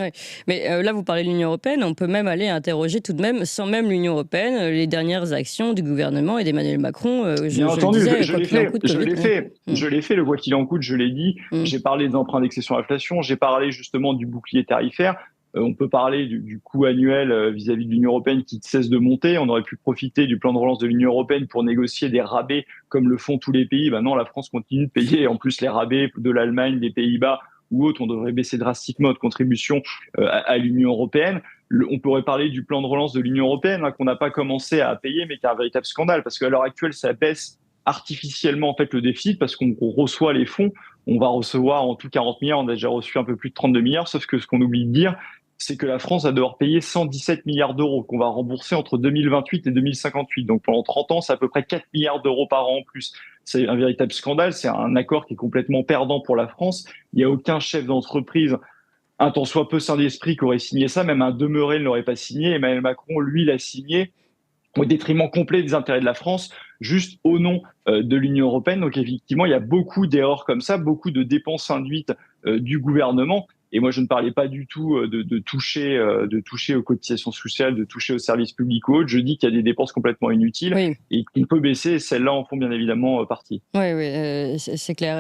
Ouais. Mais là, vous parlez de l'Union européenne, on peut même aller interroger tout de même, sans même l'Union européenne, les dernières actions du gouvernement et d'Emmanuel Macron, Bien je le entendu, disais, je quoi l'ai qu'il en fait, coûte Covid. Mmh. je l'ai fait, le quoi qu'il en coûte, je l'ai dit. Mmh. J'ai parlé des emprunts d'excession à l'inflation, j'ai parlé justement du bouclier tarifaire. On peut parler du coût annuel vis-à-vis de l'Union européenne qui ne cesse de monter. On aurait pu profiter du plan de relance de l'Union européenne pour négocier des rabais comme le font tous les pays. Ben non, la France continue de payer en plus les rabais de l'Allemagne, des Pays-Bas ou autres. On devrait baisser drastiquement notre contribution à l'Union européenne. On pourrait parler du plan de relance de l'Union européenne qu'on n'a pas commencé à payer, mais qui est un véritable scandale parce qu'à l'heure actuelle, ça baisse artificiellement en fait le déficit parce qu'on reçoit les fonds. On va recevoir en tout 40 milliards, on a déjà reçu un peu plus de 32 milliards, sauf que ce qu'on oublie de dire, c'est que la France va devoir payer 117 milliards d'euros qu'on va rembourser entre 2028 et 2058. Donc pendant 30 ans, c'est à peu près 4 milliards d'euros par an en plus. C'est un véritable scandale, c'est un accord qui est complètement perdant pour la France. Il n'y a aucun chef d'entreprise un tant soit peu saint d'esprit qui aurait signé ça, même un demeuré ne l'aurait pas signé. Emmanuel Macron, lui, l'a signé au détriment complet des intérêts de la France, juste au nom de l'Union européenne. Donc effectivement, il y a beaucoup d'erreurs comme ça, beaucoup de dépenses induites du gouvernement. Et moi, je ne parlais pas du tout de toucher aux cotisations sociales, de toucher aux services publics ou autres. Je dis qu'il y a des dépenses complètement inutiles Oui, et qu'on peut baisser. Celles-là en font bien évidemment partie. oui, oui, c'est clair.